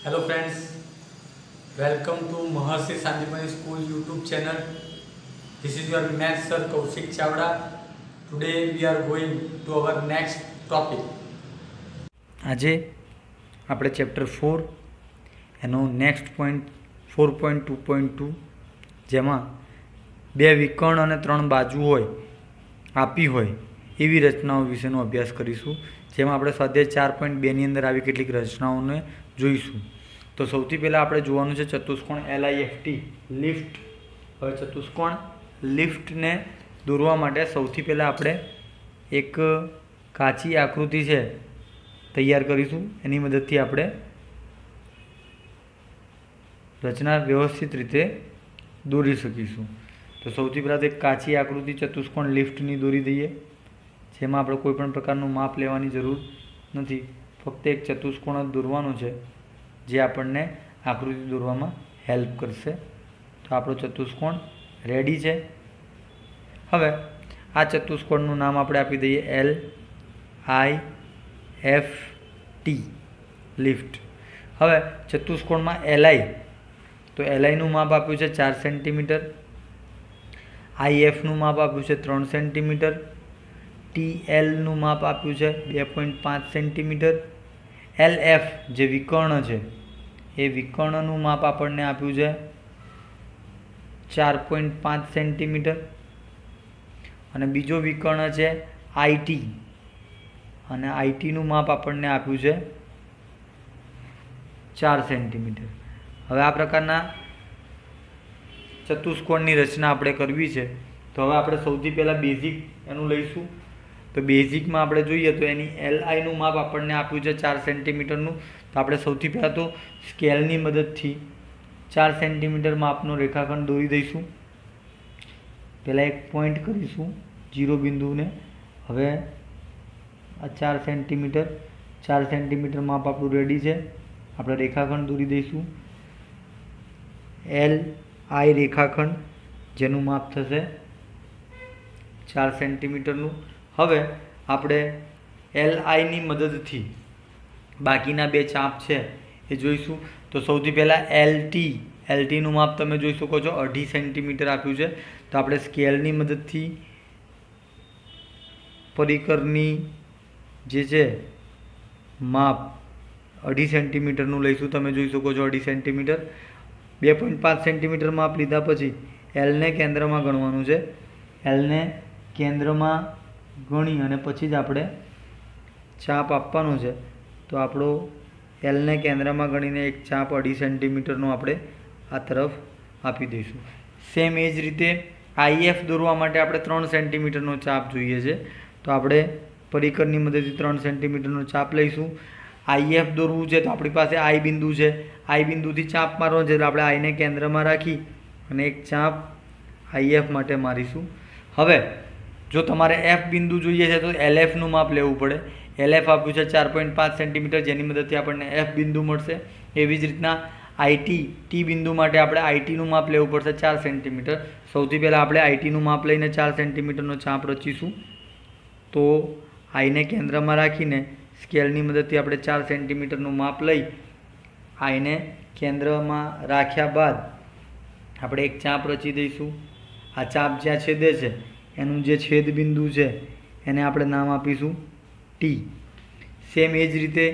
Hello friends, welcome to Maharshi Sandipani School YouTube channel. This is your math sir Kaushik Chavda. Today we are going to our next topic. આજે આપણે chapter 4 એનો next point 4.2.2 જેમાં બે વિકર્ણ અને ત્રણ બાજુ હોય આપી હોય એવી રચનાઓ વિશેનો અભ્યાસ કરીશું, જેમાં આપણે સ્વાધ્યાય 4.2ની અંદર આવી કેટલીક રચનાઓને જોઈશું. તો સૌથી પહેલાં આપણે જોવાનું છે ચતુષ્કોણ LIFT લિફ્ટ. હવે ચતુષ્કોણ લિફ્ટને દોરવા માટે સૌથી પહેલાં આપણે એક કાચી આકૃતિ છે તૈયાર કરીશું. એની મદદથી આપણે રચના વ્યવસ્થિત રીતે દોરી શકીશું. તો સૌથી પહેલાં તો એક કાચી આકૃતિ ચતુષ્કોણ લિફ્ટની દોરી દઈએ, જેમાં આપણે કોઈપણ પ્રકારનું માપ લેવાની જરૂર નથી, ફક્ત એક ચતુષ્કોણ જ દોરવાનો છે જે આપણને આકૃતિ દોરવામાં હેલ્પ કરશે. તો આપણો ચતુષ્કોણ રેડી છે. હવે આ ચતુષ્કોણનું નામ આપણે આપી દઈએ LIFT લિફ્ટ. હવે ચતુષ્કોણમાં LI, તો LIનું માપ આપ્યું છે 4 સેન્ટીમીટર, IFનું માપ આપ્યું છે 3 સેન્ટીમીટર, TLનું માપ આપ્યું છે 2.5 સેન્ટીમીટર, LF જે વિકર્ણ છે એ વિકર્ણનું માપ આપણને આપ્યું છે 4.5 સેન્ટીમીટર, અને બીજો વિકર્ણ છે IT, અને ITનું માપ આપણને આપ્યું છે 4 સેન્ટીમીટર. હવે આ પ્રકારના ચતુષ્કોણની રચના આપણે કરવી છે. તો હવે આપણે સૌથી પહેલાં બેઝિક એનું લઈશું. તો બેઝિકમાં આપણે જોઈએ તો એની LIનું માપ આપણને આપ્યું છે 4 સેન્ટીમીટરનું. તો આપણે સૌથી પહેલાં તો સ્કેલની મદદથી 4 સેન્ટીમીટર માપનો રેખાખંડ દોરી દઈશું. પહેલાં એક પોઈન્ટ કરીશું 0 બિંદુને. હવે આ 4 સેન્ટીમીટર માપ આપણું રેડી છે. આપણે રેખાખંડ દોરી દઈશું LI રેખાખંડ, જેનું માપ થશે 4 સેન્ટીમીટરનું. હવે આપણે LIની મદદથી બાકીના બે ચાપ છે એ જોઈશું. તો સૌથી પહેલાં LTનું માપ તમે જોઈ શકો છો 2.5 સેન્ટીમીટર આપ્યું છે. તો આપણે સ્કેલની મદદથી પરિકરની જે છે માપ 2.5 સેન્ટીમીટરનું લઈશું. તમે જોઈ શકો છો 2.5 સેન્ટીમીટર. 2.5 સેન્ટીમીટર માપ લીધા પછી Lને કેન્દ્રમાં ગણવાનું છે. Lને કેન્દ્રમાં ગણી અને પછી જ આપણે ચાપ આપવાનો છે. તો આપણો Lને કેન્દ્રમાં ગણીને એક ચાપ 2.5 સેન્ટીમીટરનો આપણે આ તરફ આપી દઈશું. સેમ એ જ રીતે IF દોરવા માટે આપણે 3 સેન્ટીમીટરનો ચાપ જોઈએ છે. તો આપણે પરિકરની મદદથી 3 સેન્ટીમીટરનો ચાપ લઈશું. IF દોરવું છે તો આપણી પાસે I બિંદુ છે. I બિંદુથી ચાપ મારવાનો છે એટલે આપણે Iને કેન્દ્રમાં રાખી અને એક ચાપ IF માટે મારીશું. હવે જો તમારે F બિંદુ જોઈએ છે તો LFનું માપ લેવું પડે. LF આપ્યું છે 4.5 સેન્ટીમીટર, જેની મદદથી આપણને F બિંદુ મળશે. એવી જ રીતના T બિંદુ માટે આપણે ITનું માપ લેવું પડશે 4 સેન્ટીમીટર. સૌથી પહેલાં આપણે ITનું માપ લઈને 4 સેન્ટીમીટરનો ચાપ રચીશું. તો Iને કેન્દ્રમાં રાખીને સ્કેલની મદદથી આપણે 4 સેન્ટીમીટરનું માપ લઈ Iને કેન્દ્રમાં રાખ્યા બાદ આપણે એક ચાપ રચી દઈશું. આ ચાપ જ્યાં છેદે છે એનું જે છેદ બિંદુ છે એને આપણે નામ આપીશું T. સેમ એ જ રીતે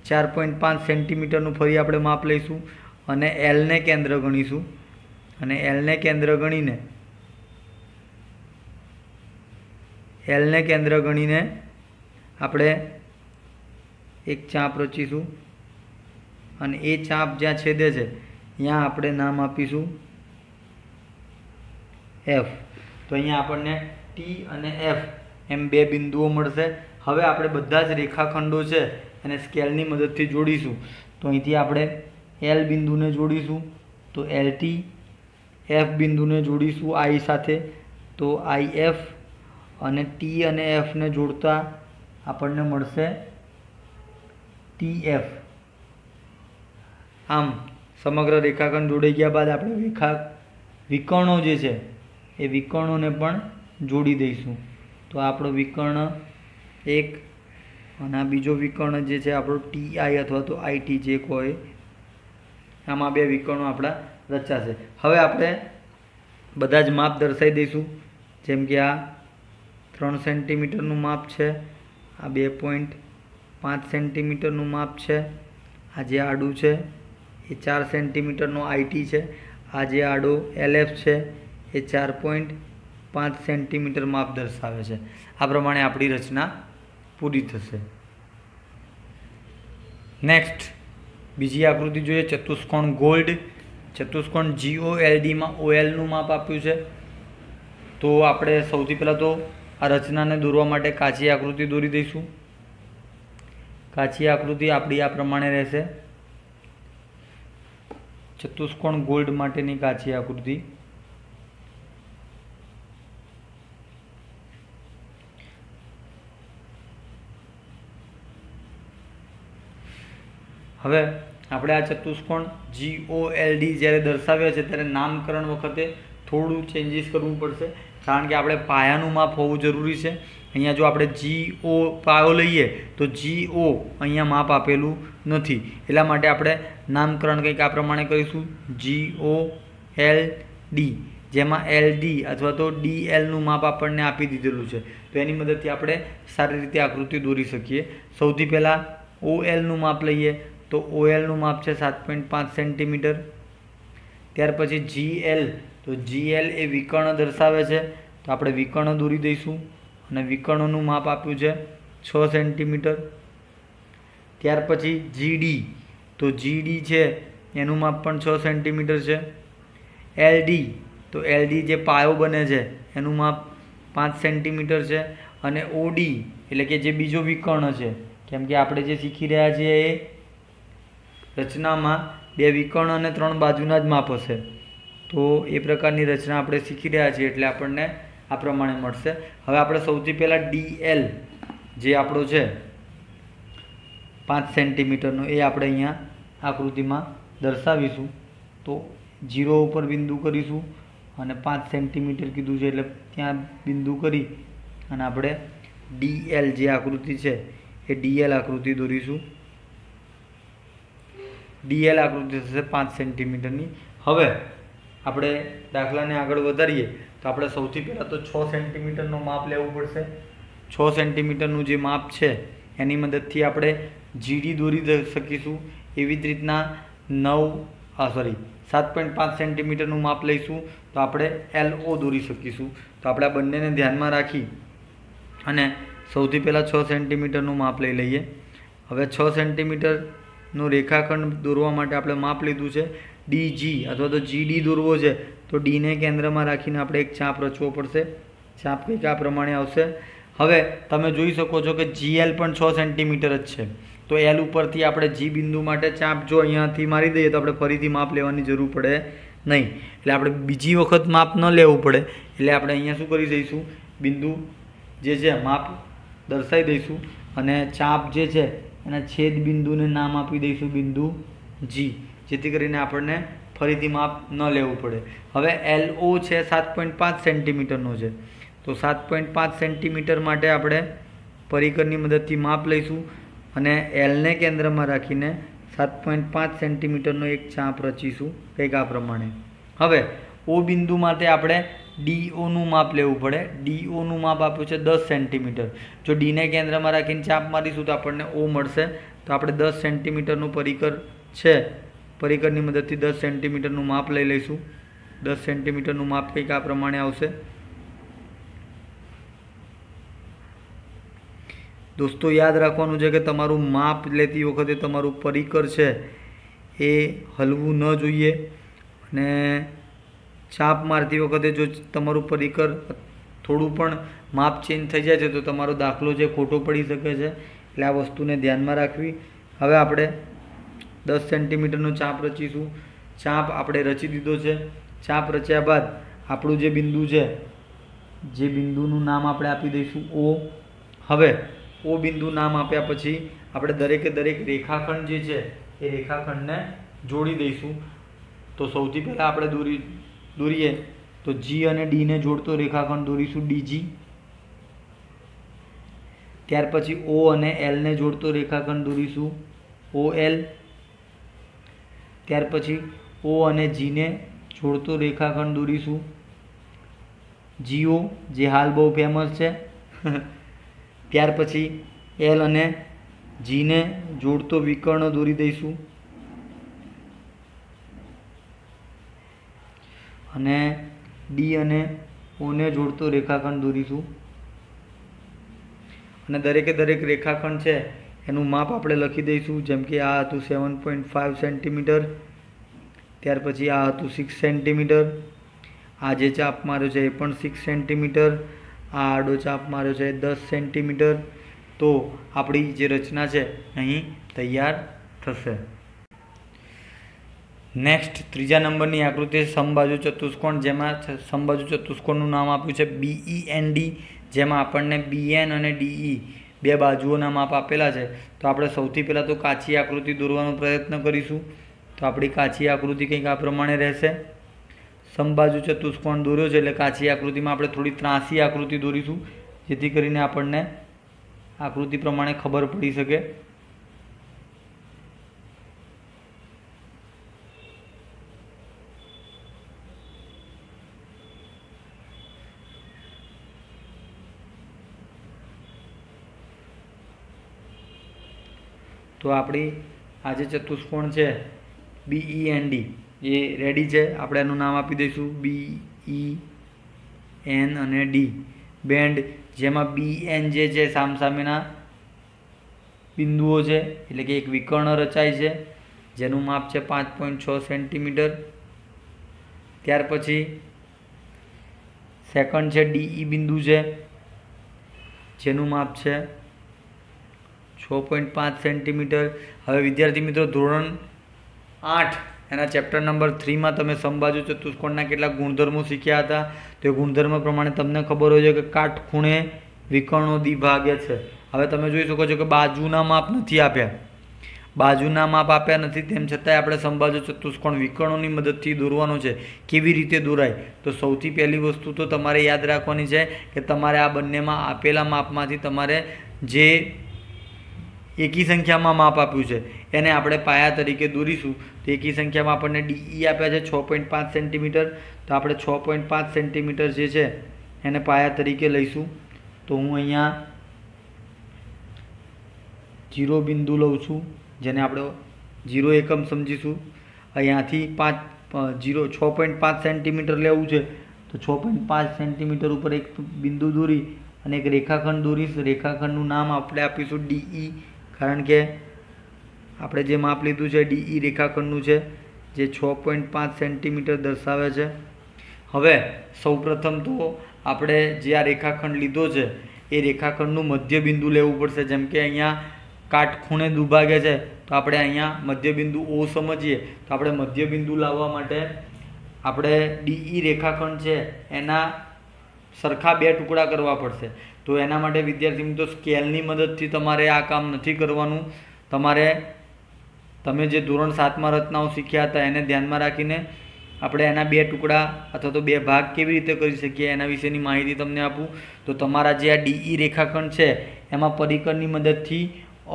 4.5 સેન્ટીમીટરનું ફરી આપણે માપ લઈશું અને Lને કેન્દ્ર ગણીશું. અને Lને કેન્દ્ર ગણીને આપણે એક ચાપ રચીશું અને એ ચાપ જ્યાં છેદે છે ત્યાં આપણે નામ આપીશું F. તો અહીંયા આપણને T અને F એમ બે બિંદુઓ મળશે. હવે આપણે બધા જ રેખાખંડો છે એને સ્કેલની મદદથી જોડીશું. તો અહીંથી આપણે L બિંદુને જોડીશું તો LT, F બિંદુને જોડીશું I સાથે તો IF, અને T અને Fને જોડતા આપણને મળશે TF. આમ સમગ્ર રેખાખંડ જોડાઈ ગયા બાદ આપણે વિકર્ણો જે છે એ વિકર્ણોને પણ જોડી દઈશું. તો આપણો વિકર્ણ 1 અને આ બીજો વિકર્ણ જે છે આપણો TI અથવા તો IT જે કોઈ આમાં બે વિકર્ણો આપણા રચાશે। હવે આપણે બધા જ માપ દર્શાવી દઈશું, જેમ કે આ 3 સેન્ટીમીટરનું માપ છે, આ 2.5 સેન્ટીમીટરનું માપ છે, આ જે આડું છે એ 4 સેન્ટીમીટરનો આઈટી છે, આ જે આડો એલએફ છે એ 4.5 સેન્ટીમીટર માપ દર્શાવે છે। આ પ્રમાણે આપણી રચના પૂરી થશે। નેક્સ્ટ બીજી આકૃતિ જોઈએ, ચતુષ્કોણ ગોલ્ડ। ચતુષ્કોણ GOLDમાં OLનું માપ આપ્યું છે। તો આપણે સૌથી પહેલાં તો આ રચનાને દોરવા માટે કાચી આકૃતિ દોરી દઈશું। કાચી આકૃતિ આપણી આ પ્રમાણે રહેશે, ચતુષ્કોણ ગોલ્ડ માટેની કાચી આકૃતિ। હવે આપણે આ ચતુષ્કોણ GOLD જ્યારે દર્શાવ્યા છે ત્યારે નામકરણ વખતે થોડું ચેન્જીસ કરવું પડશે, કારણ કે આપણે પાયાનું માપ હોવું જરૂરી છે। અહીંયા જો આપણે GO પાયો લઈએ તો GO અહીંયા માપ આપેલું નથી, એટલા માટે આપણે નામકરણ કંઈક આ પ્રમાણે કરીશું, GOLD, જેમાં LD અથવા તો DLનું માપ આપણને આપી દીધેલું છે। તો એની મદદથી આપણે સારી રીતે આકૃતિ દોરી શકીએ। સૌથી પહેલાં OLનું માપ લઈએ તો OLનું માપ છે 7.5 સેન્ટીમીટર। ત્યાર પછી GL, તો GL એ વિકર્ણ દર્શાવે છે, તો આપણે વિકર્ણ દોરી દઈશું અને વિકર્ણનું માપ આપ્યું છે 6 સેન્ટીમીટર। ત્યાર પછી GD, તો GD છે એનું માપ પણ 6 સેન્ટીમીટર છે। LD, તો LD જે પાયો બને છે એનું માપ 5 સેન્ટીમીટર છે। અને OD એટલે કે જે બીજો વિકર્ણ છે, કેમ કે આપણે જે શીખી રહ્યા છીએ એ રચનામાં 2 વિકર્ણ અને 3 બાજુના જ માપ હશે, તો એ પ્રકારની રચના આપણે શીખી રહ્યા છીએ એટલે આપણને આ પ્રમાણે મળશે। હવે આપણે સૌથી પહેલાં DL જે આપણો છે 5 સેન્ટીમીટરનો એ આપણે અહીંયા આકૃતિમાં દર્શાવીશું। તો 0 ઉપર બિંદુ કરીશું અને 5 સેન્ટીમીટર કીધું છે એટલે ત્યાં બિંદુ કરી અને આપણે DL જે આકૃતિ છે એ DL આકૃતિ દોરીશું। DL આકૃતિ થશે 5 સેન્ટીમીટરની। હવે આપણે દાખલાને આગળ વધારીએ તો આપણે સૌથી પહેલાં તો 6 સેન્ટીમીટરનું માપ લેવું પડશે। 6 સેન્ટીમીટરનું જે માપ છે એની મદદથી આપણે GD દોરી શકીશું। એવી જ રીતના 7.5 સેન્ટીમીટરનું માપ લઈશું તો આપણે LO દોરી શકીશું। તો આપણે આ બંનેને ધ્યાનમાં રાખી અને સૌથી પહેલાં 6 સેન્ટીમીટરનું માપ લઈ લઈએ। હવે 6 સેન્ટીમીટરનું રેખાખંડ દોરવા માટે આપણે માપ લીધું છે DG અથવા તો GD દોરવો છે તો D ને કેન્દ્રમાં રાખીને આપણે એક ચાપ રચવો પડશે। ચાપ કંઈક આ પ્રમાણે આવશે। હવે તમે જોઈ શકો છો કે GL પણ 6 સેન્ટીમીટર જ છે, તો L ઉપરથી આપણે G બિંદુ માટે ચાપ જો અહીંયાથી મારી દઈએ તો આપણે ફરીથી માપ લેવાની જરૂર પડે નહીં, એટલે આપણે બીજી વખત માપ ન લેવું પડે, એટલે આપણે અહીંયા શું કરી દઈશું, બિંદુ જે છે માપ દર્શાવી દઈશું અને ચાપ જે છે એના છેદ બિંદુને નામ આપી દઈશું બિંદુ G, જેથી કરીને આપણને ફરીથી માપ ન લેવું પડે। હવે LO છે 7.5 સેન્ટીમીટરનો છે, તો 7.5 સેન્ટીમીટર માટે આપણે પરિકરની મદદથી માપ લઈશું અને Lને કેન્દ્રમાં રાખીને 7.5 સેન્ટીમીટરનો એક ચાપ રચીશું કંઈક આ પ્રમાણે। હવે O બિંદુ માટે આપણે DOનું માપ લેવું પડે। DOનું માપ આપ્યું છે 10 સેન્ટીમીટર। જો Dને કેન્દ્રમાં રાખીને ચાપ મારીશું તો આપણને O મળશે, તો આપણે 10 સેન્ટીમીટરનું પરિકર છે, પરિકરની મદદથી 10 સેન્ટીમીટરનું માપ લઈ લઈશું। 10 સેન્ટીમીટરનું માપ કંઈક આ પ્રમાણે આવશે। દોસ્તો યાદ રાખવાનું છે કે તમારું માપ લેતી વખતે તમારું પરિકર છે એ હલવું ન જોઈએ, અને ચાપ મારતી વખતે જો તમારું પરિકર થોડું પણ માપ ચેન્જ થઈ જાય છે તો તમારો દાખલો છે ખોટો પડી શકે છે, એટલે આ વસ્તુને ધ્યાનમાં રાખવી। હવે આપણે 10 સેન્ટીમીટરનો ચાપ રચીશું। ચાપ આપણે રચી દીધો છે। ચાપ રચ્યા બાદ આપણું જે બિંદુ છે, જે બિંદુનું નામ આપણે આપી દઈશું O। હવે O બિંદુ નામ આપ્યા પછી આપણે દરેકે દરેક રેખાખંડ જે છે એ રેખાખંડને જોડી દઈશું। તો સૌથી પહેલાં આપણે દોરીએ તો G અને D ને જોડતો રેખાખંડ દોરીશું DG। ત્યાર પછી O અને L ને જોડતો રેખાખંડ દોરીશું OL। ત્યાર પછી ઓ અને જીને જોડતો રેખાખંડ દોરીશું, જીઓ જે હાલ બહુ ફેમસ છે. ત્યાર પછી એલ અને જીને જોડતો વિકર્ણ દોરી દઈશું અને ડી અને ઓને જોડતો રેખાખંડ દોરીશું. અને દરેકે દરેક રેખાખંડ છે એનું માપ આપણે લખી દઈશું. જેમ કે આ હતું 7.5 સેન્ટીમીટર, ત્યાર પછી આ હતું 6 સેન્ટીમીટર, આ જે ચાપ માર્યો છે એ પણ 6 સેન્ટીમીટર, આ આડો ચાપ માર્યો છે 10 સેન્ટીમીટર. તો આપણી જે રચના છે અહીં તૈયાર થશે. નેક્સ્ટ ત્રીજા નંબરની આકૃતિ સમબાજુ ચતુષ્કોણ, જેમાં સમબાજુ ચતુષ્કોણનું નામ આપ્યું છે BEND, જેમાં આપણને BN અને DE બે બાજુઓના માપ આપેલા છે. તો આપણે સૌથી પહેલાં તો કાચી આકૃતિ દોરવાનો પ્રયત્ન કરીશું. તો આપણી કાચી આકૃતિ કંઈક આ પ્રમાણે રહેશે. સમબાજુ ચતુષ્કોણ દોર્યો છે એટલે કાચી આકૃતિમાં આપણે થોડી ત્રાંસી આકૃતિ દોરીશું, જેથી કરીને આપણને આકૃતિ પ્રમાણે ખબર પડી શકે. તો આપણી આ જે ચતુષ્કોણ છે BEND એ રેડી છે. આપણે એનું નામ આપી દઈશું BEN અને D બેન્ડ, જેમાં BN જે છે સામસામેના બિંદુઓ છે, એટલે કે એક વિકર્ણ રચાય છે જેનું માપ છે 5.6 સેન્ટીમીટર. ત્યાર પછી સેકન્ડ છે DE બિંદુ છે જેનું માપ છે 6.5 સેન્ટીમીટર. હવે વિદ્યાર્થી મિત્રો, ધોરણ 8 એના ચેપ્ટર નંબર 3માં તમે સમબાજુ ચતુષ્કોણના કેટલાક ગુણધર્મો શીખ્યા હતા. તો એ ગુણધર્મ પ્રમાણે તમને ખબર હોય છે કે કાટખૂણે વિકર્ણો દ્વિભાગે છે. હવે તમે જોઈ શકો છો કે બાજુના માપ નથી આપ્યા, બાજુના માપ આપ્યા નથી, તેમ છતાંય આપણે સમબાજુ ચતુષ્કોણ વિકર્ણોની મદદથી દોરવાનો છે. કેવી રીતે દોરાય? તો સૌથી પહેલી વસ્તુ તો તમારે યાદ રાખવાની છે કે તમારે આ બંનેમાં આપેલા માપમાંથી તમારે જે એકી સંખ્યામાં માપ આપ્યું છે એને આપણે પાયા તરીકે દોરીશું. તો એકી સંખ્યામાં આપણને DE આપ્યા છે 6.5 સેન્ટીમીટર. તો આપણે 6.5 સેન્ટીમીટર જે છે એને પાયા તરીકે લઈશું. તો હું અહીંયા 0 બિંદુ લઉં છું, જેને આપણે 0 એકમ સમજીશું. અહીંયાથી 6.5 સેન્ટીમીટર લેવું છે તો 6.5 સેન્ટીમીટર ઉપર એક બિંદુ દોરી અને એક રેખાખંડ દોરીશ. રેખાખંડનું નામ આપણે આપીશું DE, કારણ કે આપણે જે માપ લીધું છે DE રેખાખંડનું છે, જે 6.5 સેન્ટીમીટર દર્શાવે છે. હવે સૌપ્રથમ તો આપણે જે આ રેખાખંડ લીધો છે એ રેખાખંડનું મધ્ય બિંદુ લેવું પડશે. જેમ કે અહીંયા કાટખૂણે દુભાગે છે તો આપણે અહીંયા મધ્ય બિંદુ O સમજીએ. તો આપણે મધ્ય બિંદુ લાવવા માટે આપણે DE રેખાખંડ છે એના સરખા બે ટુકડા કરવા પડશે. તો એના માટે વિદ્યાર્થી મિત્રો સ્કેલની મદદથી તમારે આ કામ નથી કરવાનું. તમે જે ધોરણ 7માં રચનાઓ શીખ્યા હતા એને ધ્યાનમાં રાખીને આપણે એના બે ટુકડા અથવા તો બે ભાગ કેવી રીતે કરી શકીએ એના વિશેની માહિતી તમને આપું. તો તમારા જે આ DE રેખાખંડ છે એમાં પરિકરની મદદથી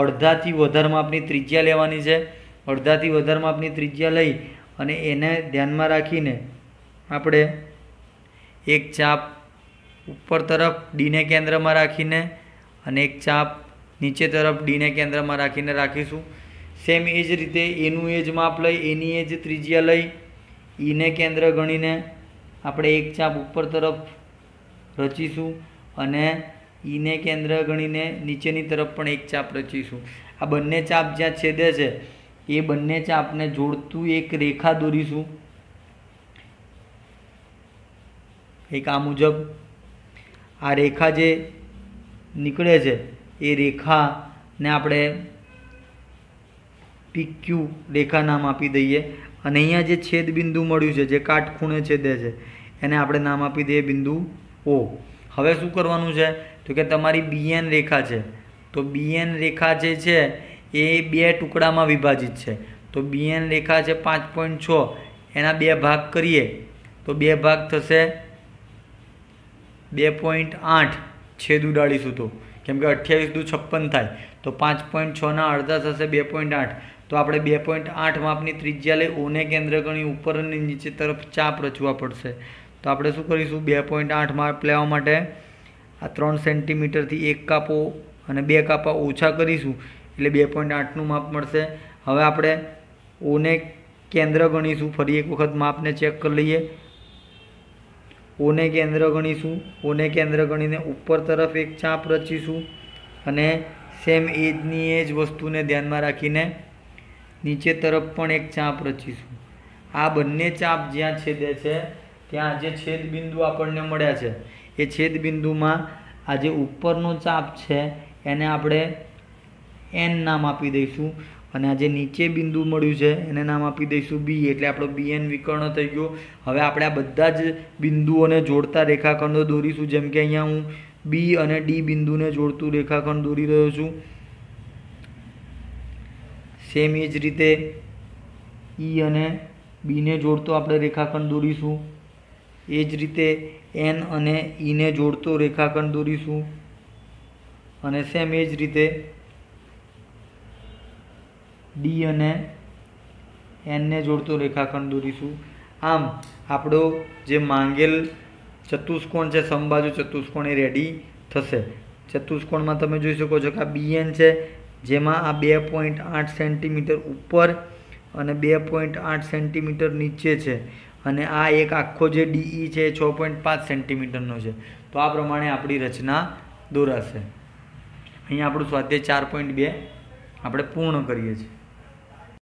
અડધાથી વધારે માપની ત્રિજ્યા લેવાની છે. અડધાથી વધારે માપની ત્રિજ્યા લઈ અને એને ધ્યાનમાં રાખીને આપણે એક ચાપ ઉપર તરફ ડીને કેન્દ્રમાં રાખીને અને એક ચાપ નીચે તરફ ડીને કેન્દ્રમાં રાખીને રાખીશું. સેમ એ જ રીતે એનું એ જ માપ લઈ, એની એ જ ત્રિજ્યા લઈ, ઈને કેન્દ્ર ગણીને આપણે એક ચાપ ઉપર તરફ રચીશું અને ઈને કેન્દ્ર ગણીને નીચેની તરફ પણ એક ચાપ રચીશું. આ બંને ચાપ જ્યાં છેદે છે એ બંને ચાપને જોડતું એક રેખા દોરીશું. એક આ મુજબ આ રેખા જે નીકળે છે એ રેખાને આપણે PQ રેખા નામ આપી દઈએ. અને અહીંયા જે છેદ બિંદુ મળ્યું છે, જે કાટખૂણે છેદે છે, એને આપણે નામ આપી દઈએ બિંદુ O. હવે શું કરવાનું છે તો કે તમારી BN રેખા છે, તો BN રેખા જે છે એ બે ટુકડામાં વિભાજિત છે. તો BN રેખા છે 5.6, એના બે ભાગ કરીએ તો બે ભાગ થશે 2.8. છેદ ઉડાડીશું તો, કેમ કે 28 દુ 56 થાય, તો 5.6 ના અડધા થશે 2.8. તો આપણે 2.8 માપની ત્રિજ્યા લઈ ઓને કેન્દ્ર ગણી ઉપર અને નીચે તરફ ચાપ રચવા પડશે. તો આપણે શું કરીશું? 2.8 માપ લેવા માટે આ 3 સેન્ટીમીટરથી 1 કાપો અને 2 કાપા ઓછા કરીશું એટલે 2.8નું માપ મળશે. હવે આપણે ઓને કેન્દ્ર ગણીશું. ફરી એક વખત માપને ચેક કરી લઈએ. ઓને કેન્દ્ર ગણીશું. ઓને કેન્દ્ર ગણીને ઉપર તરફ એક ચાપ રચીશું અને સેમ એજની એ જ વસ્તુને ધ્યાનમાં રાખીને નીચે તરફ પણ એક ચાપ રચીશું. આ બંને ચાપ જ્યાં છેદે છે ત્યાં જે છેદ બિંદુ આપણને મળ્યા છે એ છેદ બિંદુમાં આ જે ઉપરનો ચાપ છે એને આપણે એન નામ આપી દઈશું અને આ જે નીચે બિંદુ મળ્યું છે એને નામ આપી દઈશું બી. એટલે આપણો BN વિકર્ણ થઈ ગયો. હવે આપણે આ બધા જ બિંદુઓને જોડતા રેખાખંડો દોરીશું. જેમ કે અહીંયા હું બી અને ડી બિંદુને જોડતું રેખાખંડ દોરી રહ્યો છું. સેમ એ જ રીતે ઈ અને બીને જોડતો આપણે રેખાખંડ દોરીશું. એ જ રીતે એન અને ઈને જોડતો રેખાખંડ દોરીશું અને સેમ એ જ રીતે ડી અને એનને જોડતો રેખાખંડ દોરીશું. આમ આપણો જે માંગેલ ચતુષ્કોણ છે, સમબાજુ ચતુષ્કોણ, એ રેડી થશે. ચતુષ્કોણમાં તમે જોઈ શકો છો કે આ BN છે જેમાં આ 2.8 સેન્ટીમીટર ઉપર અને 2.8 સેન્ટીમીટર નીચે છે અને આ એક આખો જે DE છે એ 6.5 સેન્ટીમીટરનો છે. તો આ પ્રમાણે આપણી રચના દોરાશે. અહીંયા આપણું સ્વાધ્યાય 4.2 આપણે પૂર્ણ કરીએ છીએ.